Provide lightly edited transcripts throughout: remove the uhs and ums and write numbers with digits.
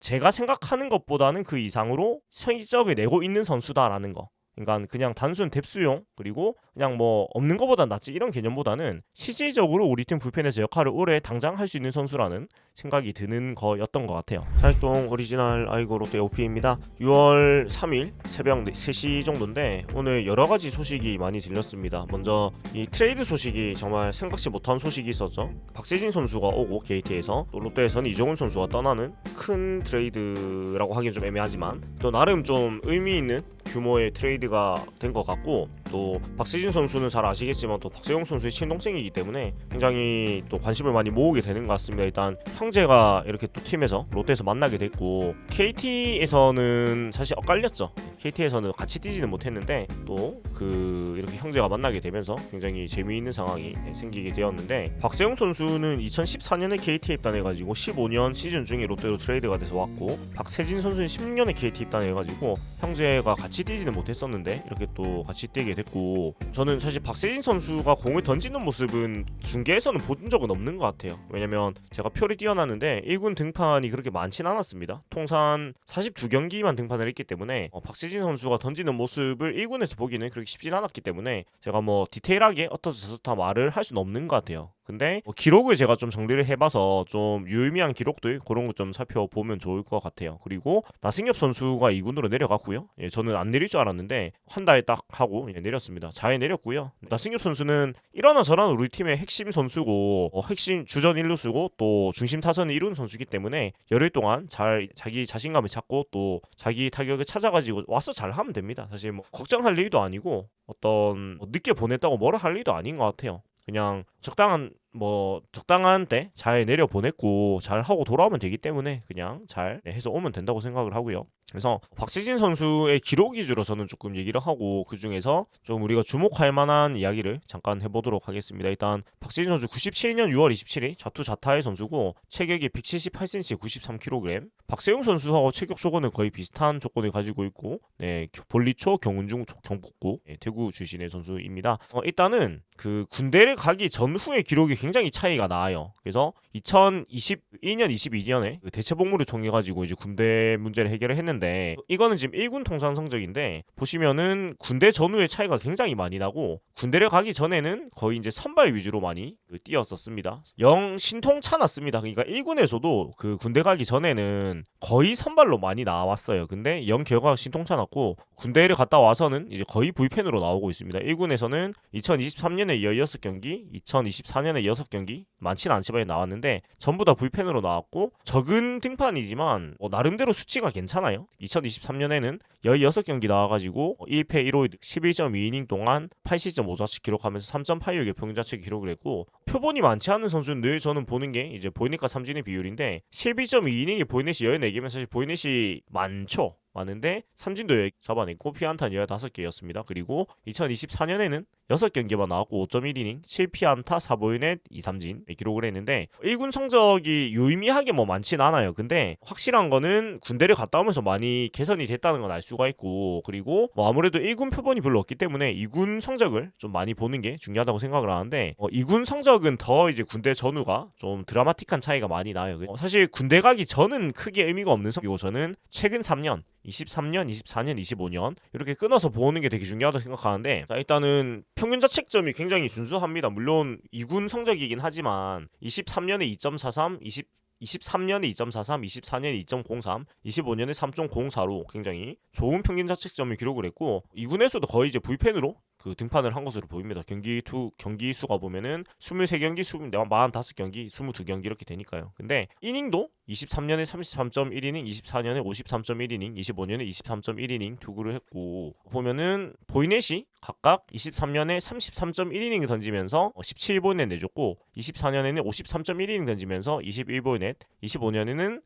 제가 생각하는 것보다는 그 이상으로 성적을 내고 있는 선수다라는 거. 그러니까 그냥 단순 뎁스용 그리고 그냥 뭐 없는 것보다 낫지 이런 개념보다는 실질적으로 우리 팀 불펜에서 역할을 오래 당장 할 수 있는 선수라는 생각이 드는 거였던 것 같아요. 차익동 오리지널 아이고 롯데 오피입니다. 6월 3일 새벽 3시 정도인데 오늘 여러 가지 소식이 많이 들렸습니다. 먼저 이 트레이드 소식이 정말 생각지 못한 소식이 있었죠. 박세진 선수가 오고 KT에서 또 롯데에서는 이정훈 선수가 떠나는 큰 트레이드라고 하기엔 좀 애매하지만 또 나름 좀 의미 있는 규모의 트레이드가 된 것 같고 또 박세진 선수는 잘 아시겠지만 또 박세용 선수의 친동생이기 때문에 굉장히 또 관심을 많이 모으게 되는 것 같습니다. 일단 형제가 이렇게 또 팀에서 롯데에서 만나게 됐고 KT에서는 사실 엇갈렸죠. KT에서는 같이 뛰지는 못했는데 또 그 이렇게 형제가 만나게 되면서 굉장히 재미있는 상황이 생기게 되었는데 박세용 선수는 2014년에 KT에 입단해가지고 15년 시즌 중에 롯데로 트레이드가 돼서 왔고 박세진 선수는 10년에 KT 입단해가지고 형제가 같이 뛰지는 못했었는데 이렇게 또 같이 뛰게 됐고 저는 사실 박세진 선수가 공을 던지는 모습은 중계에서는 본 적은 없는 것 같아요. 왜냐면 제가 표를 띄워놨는데 1군 등판이 그렇게 많진 않았습니다. 통산 42경기만 등판을 했기 때문에 박세진 선수가 던지는 모습을 1군에서 보기는 그렇게 쉽진 않았기 때문에 제가 뭐 디테일하게 어떻다 저렇다 말을 할 수는 없는 것 같아요. 근데 기록을 제가 좀 정리를 해봐서 좀 유의미한 기록들 그런 거 좀 살펴보면 좋을 것 같아요. 그리고 나승엽 선수가 2군으로 내려갔고요. 저는 안 내릴 줄 알았는데 한 달 딱 하고 내렸습니다. 잘 내렸고요. 나승엽 선수는 이러나 저러나 우리 팀의 핵심 선수고 핵심 주전 1루수고 또 중심 타선을 이루는 선수이기 때문에 열흘 동안 잘 자기 자신감을 찾고 또 자기 타격을 찾아가지고 와서 잘 하면 됩니다. 사실 뭐 걱정할 일도 아니고 어떤 늦게 보냈다고 뭐라 할 일도 아닌 것 같아요. 그냥 적당한 때 잘 내려 보냈고 잘 하고 돌아오면 되기 때문에 그냥 잘 해서 오면 된다고 생각을 하고요. 그래서 박세진 선수의 기록 위주로 저는 조금 얘기를 하고 그 중에서 좀 우리가 주목할 만한 이야기를 잠깐 해보도록 하겠습니다. 일단 박세진 선수 97년 6월 27일 좌투좌타의 선수고 체격이 178cm 93kg. 박세용 선수하고 체격 조건은 거의 비슷한 조건을 가지고 있고 볼리초 경운중 경북고 대구 출신의 선수입니다. 일단은 그 군대를 가기 전후의 기록이 굉장히 차이가 나요. 그래서 2021년 22년에 그 대체 복무를 통해 가지고 이제 군대 문제를 해결을 했는데 이거는 지금 1군 통산 성적인데 보시면은 군대 전후의 차이가 굉장히 많이 나고 군대를 가기 전에는 거의 이제 선발 위주로 많이 뛰었었습니다. 영 신통치 않았습니다. 그러니까 1군에서도 그 군대 가기 전에는 거의 선발로 많이 나왔어요. 근데 영 결과가 신통치 않았고 군대를 갔다 와서는 이제 거의 불펜으로 나오고 있습니다. 1군에서는 2023년에 16경기, 2024년에 6경기 많지는 않지만 나왔는데 전부 다 불펜으로 나왔고 적은 등판이지만 나름대로 수치가 괜찮아요. 2023년에는 16경기 나와가지고 1패 1호 11.2이닝 동안 80.5자책 기록하면서 3.86의 평균자책 기록을 했고 표본이 많지 않은 선수는 늘 저는 보는 게 이제 보이넷과 삼진의 비율인데 11.2이닝이 보이넷이 14개면 사실 보이넷이 많죠. 많은데 삼진도 잡아냈고 피안타 15개였습니다. 그리고 2024년에는 6경기만 나왔고 5.1이닝 7피안타 4보이넷 2삼진 기록을 했는데 1군 성적이 유의미하게 뭐 많진 않아요. 근데 확실한 거는 군대를 갔다 오면서 많이 개선이 됐다는 건 알 수가 있고 그리고 뭐 아무래도 1군 표본이 별로 없기 때문에 2군 성적을 좀 많이 보는 게 중요하다고 생각을 하는데 2군 성적은 더 이제 군대 전후가 좀 드라마틱한 차이가 많이 나요. 사실 군대 가기 전은 크게 의미가 없는 성적이고 저는 최근 3년 23년, 24년, 25년 이렇게 끊어서 보는 게 되게 중요하다고 생각하는데 일단은 평균 자책점이 굉장히 준수합니다. 물론 2군 성적이긴 하지만 23년에 2.43, 23년에 2.43, 24년에 2.03, 25년에 3.04로 굉장히 좋은 평균 자책점을 기록을 했고 2군에서도 거의 이제 불펜으로 그 등판을 한 것으로 보입니다. 경기 수가 보면은 23경기, 45경기, 22경기 이렇게 되니까요. 근데 이닝도 23년에 33.1이닝, 24년에 53.1이닝, 25년에 23.1이닝 투구를 했고 보면은 보이넷이 각각 23년에 33.1이닝을 던지면서 17보이넷 내줬고 24년에는 53.1이닝 던지면서 21보이넷, 25년에는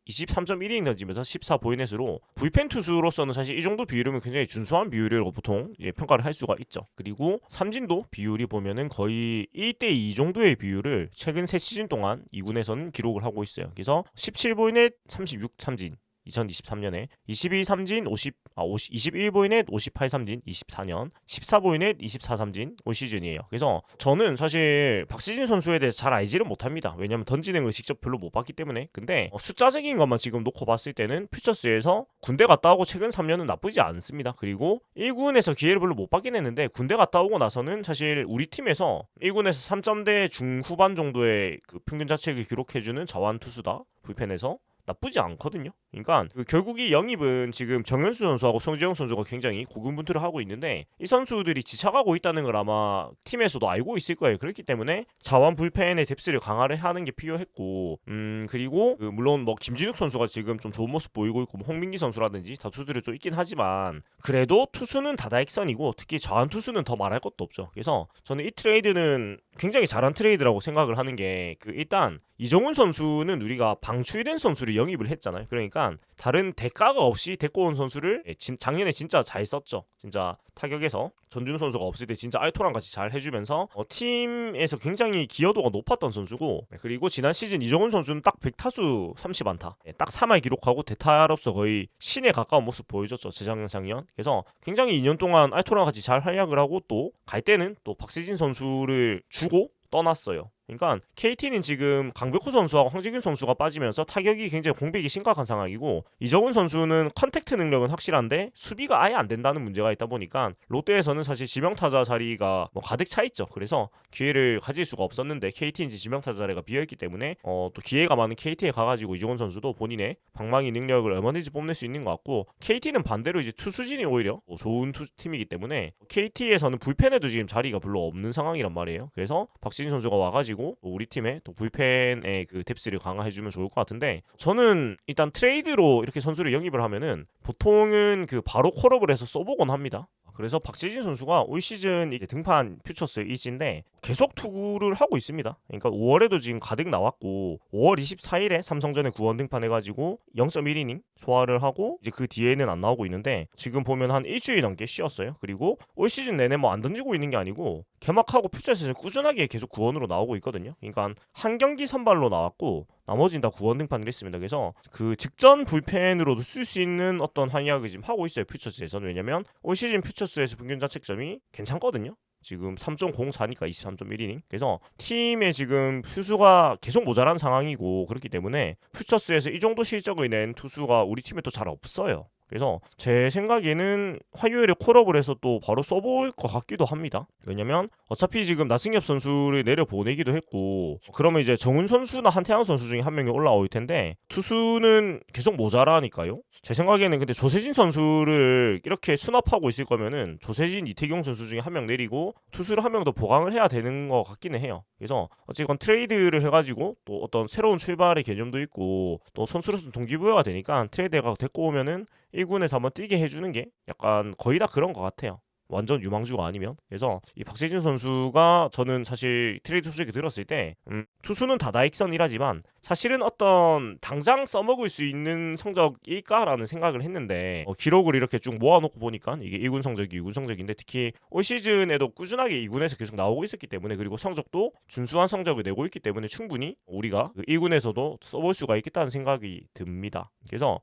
23.1이닝 던지면서 14보이넷으로 불펜 투수로서는 사실 이 정도 비율이면 굉장히 준수한 비율이라고 보통 평가를 할 수가 있죠. 그리고 삼진도 비율이 보면은 거의 1대2 정도의 비율을 최근 3시즌 동안 2군에서는 기록을 하고 있어요. 그래서 17보이넷 36삼진 2023년에 22삼진 21보이넷 58삼진 24년, 14보이넷 24삼진 올 시즌이에요. 그래서 저는 사실 박시진 선수에 대해서 잘 알지는 못합니다. 왜냐면 던지는 걸 직접 별로 못 봤기 때문에. 근데 숫자적인 것만 지금 놓고 봤을 때는 퓨처스에서 군대 갔다 오고 최근 3년은 나쁘지 않습니다. 그리고 1군에서 기회를 별로 못 받긴 했는데 군대 갔다 오고 나서는 사실 우리 팀에서 1군에서 3점대 중후반 정도의 그 평균 자책을 기록해주는 자완 투수다. 불펜에서 나쁘지 않거든요. 그러니까 결국 이 영입은 지금 정현수 선수하고 성재영 선수가 굉장히 고군분투를 하고 있는데 이 선수들이 지쳐가고 있다는 걸 아마 팀에서도 알고 있을 거예요. 그렇기 때문에 자완 불펜의 뎁스를 강화를 하는 게 필요했고 그리고 물론 뭐 김진욱 선수가 지금 좀 좋은 모습 보이고 있고 뭐 홍민기 선수라든지 다투들이 좀 있긴 하지만 그래도 투수는 다다익선이고 특히 자완 투수는 더 말할 것도 없죠. 그래서 저는 이 트레이드는 굉장히 잘한 트레이드라고 생각을 하는 게 일단 이정훈 선수는 우리가 방출된 선수를 영입을 했잖아요. 그러니까 다른 대가가 없이 데리고 온 선수를 작년에 진짜 잘 썼죠. 진짜 타격에서 전준우 선수가 없을 때 진짜 알토랑 같이 잘 해주면서 팀에서 굉장히 기여도가 높았던 선수고 그리고 지난 시즌 이정훈 선수는 딱 100타수 30안타 딱 3할 기록하고 대타로서 거의 신에 가까운 모습 보여줬죠. 재작년 작년. 그래서 굉장히 2년 동안 알토랑 같이 잘 활약을 하고 또 갈 때는 또 박세진 선수를 주고 떠났어요. 그러니까 KT는 지금 강백호 선수하고 황재균 선수가 빠지면서 타격이 굉장히 공백이 심각한 상황이고 이정훈 선수는 컨택트 능력은 확실한데 수비가 아예 안 된다는 문제가 있다 보니까 롯데에서는 사실 지명타자 자리가 뭐 가득 차 있죠. 그래서 기회를 가질 수가 없었는데 KT인지 지명타자 자리가 비어있기 때문에 또 기회가 많은 KT에 가가지고 이정훈 선수도 본인의 방망이 능력을 얼마든지 뽐낼 수 있는 것 같고 KT는 반대로 이제 투수진이 오히려 좋은 팀이기 때문에 KT에서는 불펜에도 지금 자리가 별로 없는 상황이란 말이에요. 그래서 박진희 선수가 와가지고 우리 팀의 또 불펜의 그 뎁스를 강화해주면 좋을 것 같은데 저는 일단 트레이드로 이렇게 선수를 영입을 하면은 보통은 바로 콜업을 해서 써보곤 합니다. 그래서 박시진 선수가 올 시즌 이제 등판 퓨처스 일지인데 계속 투구를 하고 있습니다. 그러니까 5월에도 지금 가득 나왔고 5월 24일에 삼성전에 9원 등판해가지고 0.1이닝 소화를 하고 이제 그 뒤에는 안 나오고 있는데 지금 보면 한 일주일 넘게 쉬었어요. 그리고 올 시즌 내내 뭐 안 던지고 있는 게 아니고 개막하고 퓨처스에서 꾸준하게 계속 9원으로 나오고 있거든요. 그러니까 한 경기 선발로 나왔고 나머지는 다 9원 등판을 했습니다. 그래서 그 직전 불펜으로도 쓸 수 있는 어떤 활약을 지금 하고 있어요. 퓨처스에서는. 왜냐면 올 시즌 퓨처스에서 평균 자책점이 괜찮거든요. 지금 3.04니까 23.1이닝. 그래서 팀의 지금 투수가 계속 모자란 상황이고 그렇기 때문에 퓨처스에서 이 정도 실적을 낸 투수가 우리 팀에 또 잘 없어요. 그래서 제 생각에는 화요일에 콜업을 해서 또 바로 써볼 것 같기도 합니다. 왜냐면 어차피 지금 나승엽 선수를 내려보내기도 했고 그러면 이제 정훈 선수나 한태양 선수 중에 한 명이 올라올 텐데 투수는 계속 모자라니까요. 제 생각에는 근데 조세진 선수를 이렇게 수납하고 있을 거면은 조세진, 이태경 선수 중에 한 명 내리고 투수를 한 명 더 보강을 해야 되는 것 같기는 해요. 그래서 어쨌건 트레이드를 해가지고 또 어떤 새로운 출발의 개념도 있고 또 선수로서 동기부여가 되니까 트레이드가 데리고 오면은 1군에서 한번 뛰게 해주는 게 약간 거의 다 그런 것 같아요. 완전 유망주가 아니면. 그래서 이 박세진 선수가 저는 사실 트레이드 소식을 들었을 때 투수는 다다익선이라지만 사실은 어떤 당장 써먹을 수 있는 성적일까라는 생각을 했는데 기록을 이렇게 쭉 모아놓고 보니까 이게 1군 성적이 2군 성적인데 특히 올 시즌에도 꾸준하게 2군에서 계속 나오고 있었기 때문에 그리고 성적도 준수한 성적을 내고 있기 때문에 충분히 우리가 1군에서도 써볼 수가 있겠다는 생각이 듭니다. 그래서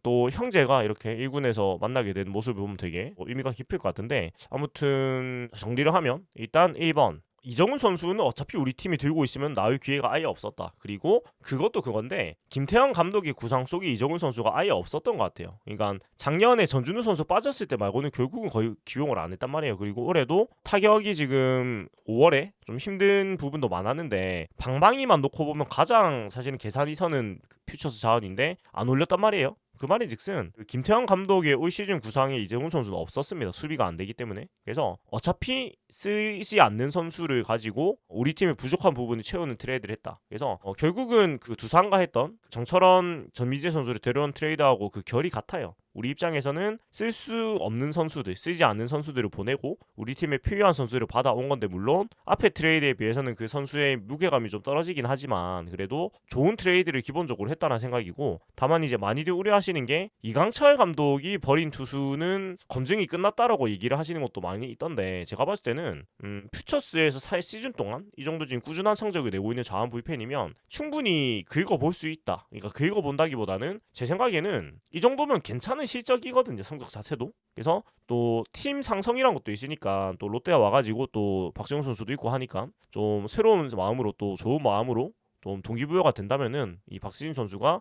또 형제가 이렇게 1군에서 만나게 된 모습을 보면 되게 의미가 깊을 것 같은데 아무튼 정리를 하면 일단 1번 이정훈 선수는 어차피 우리 팀이 들고 있으면 나올 기회가 아예 없었다. 그리고 그것도 그건데 김태형 감독의 구상 속에 이정훈 선수가 아예 없었던 것 같아요. 그러니까 작년에 전준우 선수 빠졌을 때 말고는 결국은 거의 기용을 안 했단 말이에요. 그리고 올해도 타격이 지금 5월에 좀 힘든 부분도 많았는데 방망이만 놓고 보면 가장 사실은 계산이 서는 퓨처스 자원인데 안 올렸단 말이에요. 그 말인즉슨 김태형 감독의 올 시즌 구상에 이정훈 선수는 없었습니다. 수비가 안 되기 때문에. 그래서 어차피 쓰지 않는 선수를 가지고 우리 팀의 부족한 부분을 채우는 트레이드를 했다. 그래서 결국은 그 두산과 했던 정철원, 전미재 선수를 데려온 트레이드하고 그 결이 같아요. 우리 입장에서는 쓸 수 없는 선수들, 쓰지 않는 선수들을 보내고 우리 팀에 필요한 선수를 받아온 건데 물론 앞에 트레이드에 비해서는 그 선수의 무게감이 좀 떨어지긴 하지만 그래도 좋은 트레이드를 기본적으로 했다는 생각이고 다만 이제 많이들 우려하시는 게 이강철 감독이 버린 투수는 검증이 끝났다라고 얘기를 하시는 것도 많이 있던데 제가 봤을 때는 퓨처스에서 시즌 동안 이 정도 지금 꾸준한 성적을 내고 있는 자완 불펜이면 충분히 긁어볼 수 있다. 그러니까 긁어본다기보다는 제 생각에는 이 정도면 괜찮은 나는 실적이거든요. 성적 자체도. 그래서 또 팀 상성이란 것도 있으니까 또 롯데가 와가지고 또 박세웅 선수도 있고 하니까 좀 새로운 마음으로 또 좋은 마음으로 좀 동기부여가 된다면은 이 박세진 선수가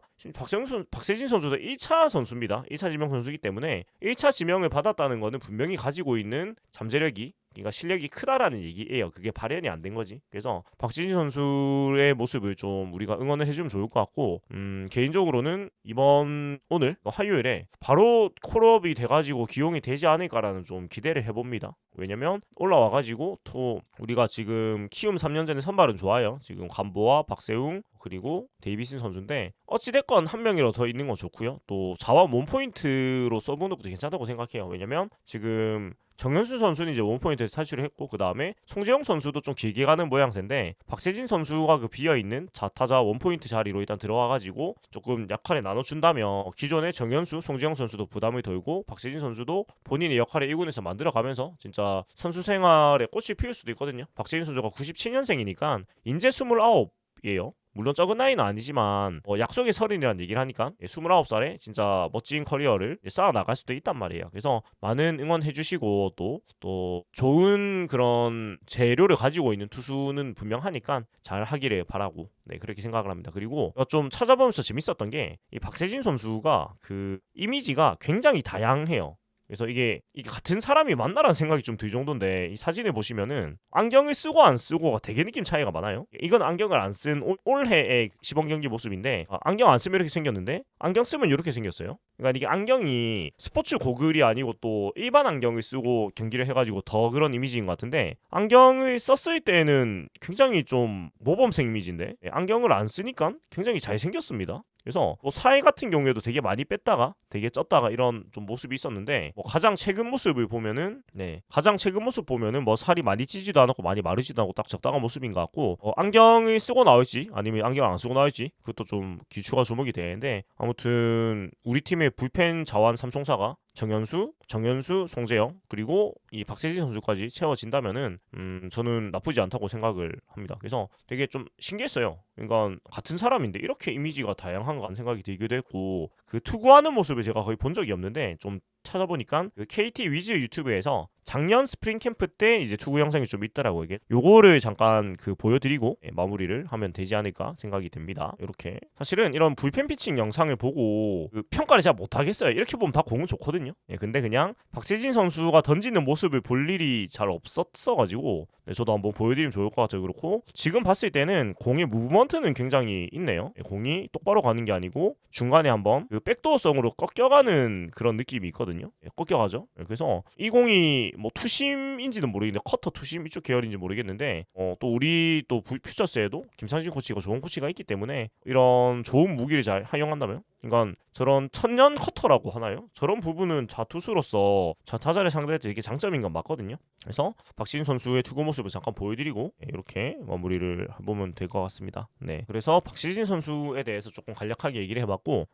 박세진 선수도 1차 선수입니다. 1차 지명 선수이기 때문에 1차 지명을 받았다는 거는 분명히 가지고 있는 잠재력이 그러니까 실력이 크다라는 얘기예요. 그게 발현이 안 된 거지. 그래서 박지진 선수의 모습을 좀 우리가 응원을 해주면 좋을 것 같고 개인적으로는 오늘 화요일에 바로 콜업이 돼가지고 기용이 되지 않을까라는 좀 기대를 해봅니다. 왜냐면 올라와가지고 또 우리가 지금 키움 3년전에 선발은 좋아요. 지금 관보아, 박세웅 그리고 데이비슨 선수인데 어찌됐건 한 명이라도 더 있는 건 좋고요. 또 자원 원포인트로 써보는 것도 괜찮다고 생각해요. 왜냐면 지금 정현수 선수는 이제 원포인트에 탈출을 했고 그 다음에 송재영 선수도 좀 길게 가는 모양새인데 박세진 선수가 그 비어있는 자타자 원포인트 자리로 일단 들어와가지고 조금 역할을 나눠준다면 기존에 정현수, 송재영 선수도 부담을 덜고 박세진 선수도 본인의 역할을 1군에서 만들어가면서 진짜 선수 생활에 꽃이 피울 수도 있거든요. 박세진 선수가 97년생이니까 인제 29이에요. 물론 적은 나이는 아니지만 약속의 서른이라는 얘기를 하니까 29살에 진짜 멋진 커리어를 쌓아 나갈 수도 있단 말이에요. 그래서 많은 응원해 주시고 또 좋은 그런 재료를 가지고 있는 투수는 분명하니까 잘 하기를 바라고 그렇게 생각을 합니다. 그리고 좀 찾아보면서 재밌었던 게 이 박세진 선수가 그 이미지가 굉장히 다양해요. 그래서 이게 같은 사람이 맞나라는 생각이 좀 들 정도인데 이 사진을 보시면은 안경을 쓰고 안 쓰고가 되게 느낌 차이가 많아요. 이건 안경을 안 쓴 올해의 시범 경기 모습인데 안경 안 쓰면 이렇게 생겼는데 안경 쓰면 이렇게 생겼어요. 그러니까 이게 안경이 스포츠 고글이 아니고 또 일반 안경을 쓰고 경기를 해가지고 더 그런 이미지인 것 같은데 안경을 썼을 때는 굉장히 좀 모범생 이미지인데 안경을 안 쓰니까 굉장히 잘 생겼습니다. 그래서 뭐 사회 같은 경우에도 되게 많이 뺐다가 되게 쪘다가 이런 좀 모습이 있었는데 뭐 가장 최근 모습을 보면은 뭐 살이 많이 찌지도 않았고 많이 마르지도 않고 딱 적당한 모습인 것 같고 안경을 쓰고 나올지 아니면 안경을 안 쓰고 나올지 그것도 좀 기추가 주목이 되는데 아무튼 우리 팀의 불펜 자완 삼총사가 정현수, 송재영 그리고 이 박세진 선수까지 채워진다면은 저는 나쁘지 않다고 생각을 합니다. 그래서 되게 좀 신기했어요. 그러니까 같은 사람인데 이렇게 이미지가 다양한가 하는 생각이 들기도 했고 그 투구하는 모습을 제가 거의 본 적이 없는데 좀 찾아보니까 그 KT 위즈 유튜브에서 작년 스프링 캠프 때 이제 투구 영상이 좀 있더라고요. 이게 요거를 잠깐 그 보여드리고 마무리를 하면 되지 않을까 생각이 됩니다. 이렇게 사실은 이런 불펜 피칭 영상을 보고 그 평가를 잘 못하겠어요. 이렇게 보면 다 공은 좋거든요. 근데 그냥 박세진 선수가 던지는 모습을 볼 일이 잘 없었어가지고 저도 한번 보여드리면 좋을 것 같아요. 그렇고 지금 봤을 때는 공의 무브먼트는 굉장히 있네요. 공이 똑바로 가는 게 아니고 중간에 한번 그 백도어성으로 꺾여가는 그런 느낌이 있거든요. 꺾여가죠. 그래서 이 공이 뭐 투심인지는 모르겠는데 커터 투심 이쪽 계열인지 모르겠는데 또 우리 또 퓨처스에도 김상진 코치가 좋은 코치가 있기 때문에 이런 좋은 무기를 잘 활용한다면 그러니까 저런 천년 커터라고 하나요? 저런 부분은 좌투수로서 좌타자를 상대할 때 되게 장점인 건 맞거든요. 그래서 박시진 선수의 투구 모습을 잠깐 보여드리고 이렇게 마무리를 해보면 될 것 같습니다. 그래서 박시진 선수에 대해서 조금 간략하게 얘기를 해봤고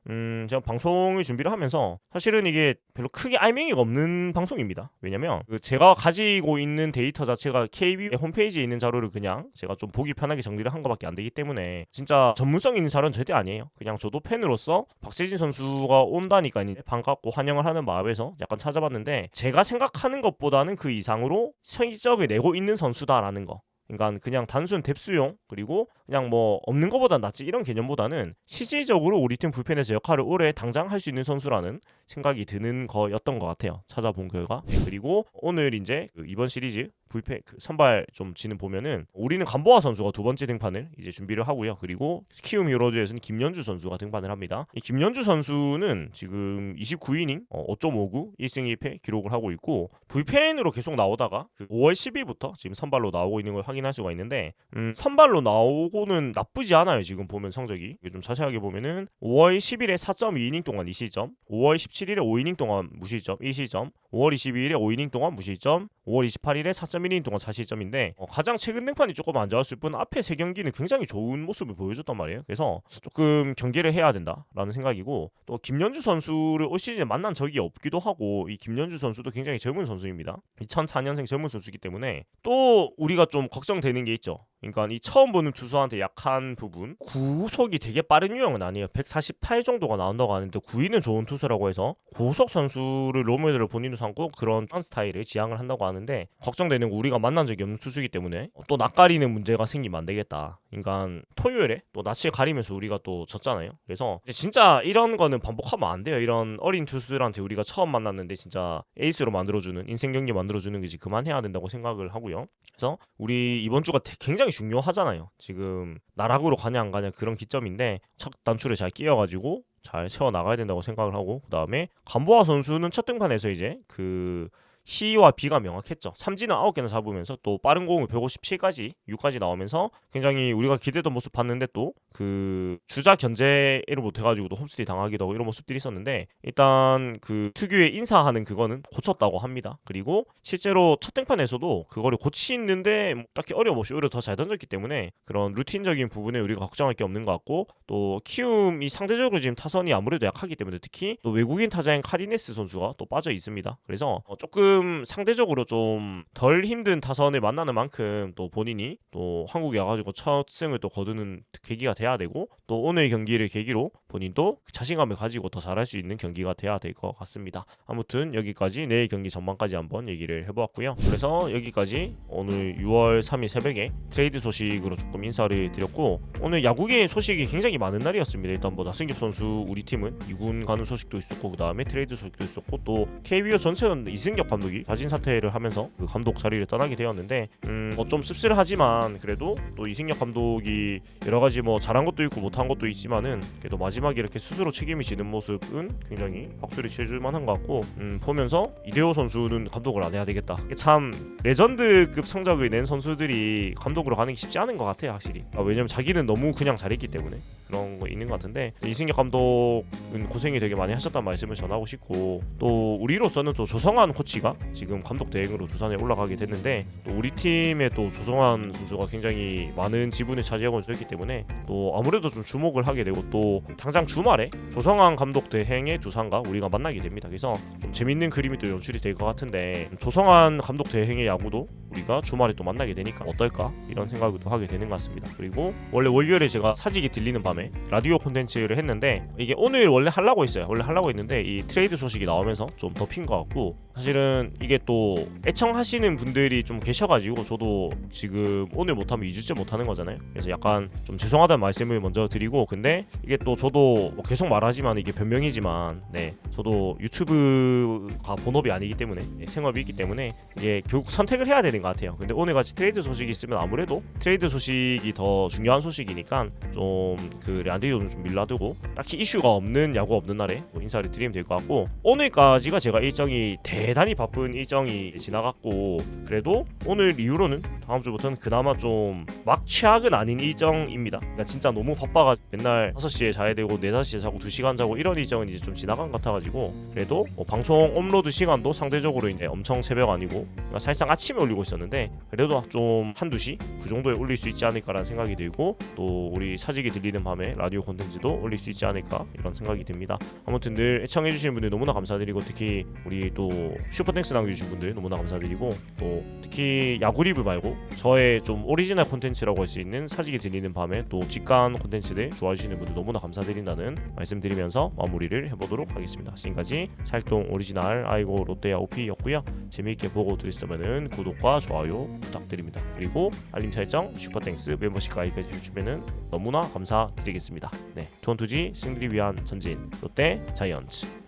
제가 방송을 준비를 하면서 사실은 이게 별로 크게 알맹이가 없는 방송입니다. 왜냐면 제가 가지고 있는 데이터 자체가 KB 홈페이지에 있는 자료를 그냥 제가 좀 보기 편하게 정리를 한 것밖에 안 되기 때문에 진짜 전문성 있는 자료는 절대 아니에요. 그냥 저도 팬으로서 박세진 선수가 온다니까 반갑고 환영을 하는 마음에서 약간 찾아봤는데 제가 생각하는 것보다는 그 이상으로 성적을 내고 있는 선수다라는 거. 그러니까 그냥 단순 뎁스용 그리고 그냥 뭐 없는 것보다 낫지 이런 개념보다는 실질적으로 우리 팀 불펜에서 역할을 올해 당장 할 수 있는 선수라는 생각이 드는 거였던 것 같아요. 찾아본 결과. 그리고 오늘 이제 이번 시리즈 불펜 선발 좀 지는 보면은 우리는 간보아 선수가 두 번째 등판을 이제 준비를 하고요. 그리고 키움 히어로즈에서는 김연주 선수가 등판을 합니다. 이 김연주 선수는 지금 29이닝 5.59 1승 1패 기록을 하고 있고 불펜으로 계속 나오다가 5월 10일부터 지금 선발로 나오고 있는 걸 확인할 수가 있는데 선발로 나오고는 나쁘지 않아요. 지금 보면 성적이 좀 자세하게 보면은 5월 10일에 4.2이닝 동안 2실점 5월 17일에 5이닝 동안 무실점 1실점 5월 22일에 5이닝 동안 무실점 5월 28일에 4.1이닝 동안 4실점인데 가장 최근 등판이 조금 안 좋았을 뿐 앞에 세 경기는 굉장히 좋은 모습을 보여줬단 말이에요. 그래서 조금 경계를 해야 된다라는 생각이고 또 김연주 선수를 올 시즌에 만난 적이 없기도 하고 이 김연주 선수도 굉장히 젊은 선수입니다. 2004년생 젊은 선수이기 때문에 또 우리가 좀 걱정되는 게 있죠. 그러니까 이 처음 보는 투수한테 약한 부분, 구속이 되게 빠른 유형은 아니에요. 148 정도가 나온다고 하는데 구위는 좋은 투수라고 해서 고속 선수를 롤모델로 본인도 삼고 그런 스타일을 지향을 한다고 하는데, 걱정되는 거 우리가 만난 적이 없는 투수이기 때문에 또 낯가리는 문제가 생기면 안 되겠다. 그러니까 토요일에 또 낯을 가리면서 우리가 또 졌잖아요. 그래서 진짜 이런 거는 반복하면 안 돼요. 이런 어린 투수들한테 우리가 처음 만났는데 진짜 에이스로 만들어주는, 인생 경기 만들어주는 게 이제 그만해야 된다고 생각을 하고요. 그래서 우리 이번 주가 굉장히 중요하잖아요. 지금 나락으로 가냐 안 가냐 그런 기점인데 첫 단추를 잘 끼워가지고 잘 세워 나가야 된다고 생각을 하고, 그 다음에 간보아 선수는 첫 등판에서 이제 그 C와 B가 명확했죠. 삼진은 9개나 잡으면서 또 빠른 공을 157까지 6까지 나오면서 굉장히 우리가 기대던 모습 봤는데, 또 그 주자 견제를 못해가지고 또 홈스테이 당하기도 하고 이런 모습들이 있었는데, 일단 그 특유의 인사하는 그거는 고쳤다고 합니다. 그리고 실제로 첫 등판에서도 그거를 고치는데 뭐 딱히 어려움 없이 오히려 더 잘 던졌기 때문에 그런 루틴적인 부분에 우리가 걱정할 게 없는 것 같고, 또 키움이 상대적으로 지금 타선이 아무래도 약하기 때문에 특히 또 외국인 타자인 카리네스 선수가 또 빠져 있습니다. 그래서 조금 상대적으로 좀 덜 힘든 타선을 만나는 만큼 또 본인이 또 한국에 와가지고 첫 승을 또 거두는 계기가 돼야 되고, 또 오늘 경기를 계기로 본인도 자신감을 가지고 더 잘할 수 있는 경기가 돼야 될 것 같습니다. 아무튼 여기까지 내일 경기 전망까지 한번 얘기를 해보았고요. 그래서 여기까지 오늘 6월 3일 새벽에 트레이드 소식으로 조금 인사를 드렸고, 오늘 야구계 소식이 굉장히 많은 날이었습니다. 일단 뭐 나승엽 선수 우리 팀은 2군 가는 소식도 있었고, 그 다음에 트레이드 소식도 있었고, 또 KBO 전체는 이승엽 감독이 자진 사퇴를 하면서 그 감독 자리를 떠나게 되었는데, 뭐 좀 씁쓸하지만 그래도 또 이승엽 감독이 여러 가지 뭐 잘한 것도 있고 못한 것도 있지만은 그래도 마지막에 이렇게 스스로 책임이 지는 모습은 굉장히 박수를 치줄 만한 것 같고, 보면서 이대호 선수는 감독을 안 해야 되겠다. 참 레전드급 성적을 낸 선수들이 감독으로 가는 게 쉽지 않은 것 같아요, 확실히. 왜냐면 자기는 너무 그냥 잘했기 때문에 그런 거 있는 것 같은데, 이승엽 감독은 고생이 되게 많이 하셨다는 말씀을 전하고 싶고, 또 우리로서는 또 조성환 코치가 지금 감독 대행으로 두산에 올라가게 됐는데, 또 우리 팀에 또 조성환 선수가 굉장히 많은 지분을 차지하고 있기 때문에 또 아무래도 좀 주목을 하게 되고, 또 당장 주말에 조성환 감독 대행의 두산과 우리가 만나게 됩니다. 그래서 좀 재밌는 그림이 또 연출이 될 것 같은데, 조성환 감독 대행의 야구도 우리가 주말에 또 만나게 되니까 어떨까 이런 생각을 또 하게 되는 것 같습니다. 그리고 원래 월요일에 제가 사직이 들리는 밤에 라디오 콘텐츠를 했는데, 이게 오늘 원래 하려고 했어요. 원래 하려고 했는데 이 트레이드 소식이 나오면서 좀 덮인 것 같고, 사실은 이게 또 애청하시는 분들이 좀 계셔가지고 저도 지금 오늘 못하면 2주째 못하는 거잖아요. 그래서 약간 좀 죄송하다는 말씀을 먼저 드리고, 근데 이게 또 저도 뭐 계속 말하지만 이게 변명이지만, 네, 저도 유튜브가 본업이 아니기 때문에 생업이 있기 때문에 이게 결국 선택을 해야 되는 것 같아요. 근데 오늘 같이 트레이드 소식이 있으면 아무래도 트레이드 소식이 더 중요한 소식이니까 좀 그 라디오는 좀 밀라두고 딱히 이슈가 없는 야구 없는 날에 뭐 인사를 드리면 될 것 같고, 오늘까지가 제가 일정이 대단히 바쁜 일정이 지나갔고, 그래도 오늘 이후로는 다음 주부터는 그나마 좀 막 최악은 아닌 일정입니다. 그러니까 진짜 너무 바빠가 맨날 5시에 자야 되고 4, 5시에 자고 2시간 자고 이런 일정은 이제 좀 지나간 것 같아가지고, 그래도 뭐 방송 업로드 시간도 상대적으로 이제 엄청 새벽 아니고 그러니까 사실상 아침에 올리고 있었는데, 그래도 좀 1, 2시 그 정도에 올릴 수 있지 않을까라는 생각이 들고, 또 우리 사직이 들리는 밤에 라디오 콘텐츠도 올릴 수 있지 않을까 이런 생각이 듭니다. 아무튼 늘 애청해주시는 분들 너무나 감사드리고, 특히 우리 또 슈퍼땡스 남겨주신 분들 너무나 감사드리고, 또 특히 야구 리뷰 말고 저의 좀 오리지널 콘텐츠라고 할 수 있는 사직이 들리는 밤에 또 직관 콘텐츠들 좋아해주시는 분들 너무나 감사드린다는 말씀드리면서 마무리를 해보도록 하겠습니다. 지금까지 사익동 오리지널 아이고 롯데야 오피였고요. 재미있게 보고 들으셨으면 구독과 좋아요 부탁드립니다. 그리고 알림 설정, 슈퍼땡스 멤버십 가입해 주시면 너무나 감사드리겠습니다. 네, 투원투지 승리를 위한 전진 롯데 자이언츠.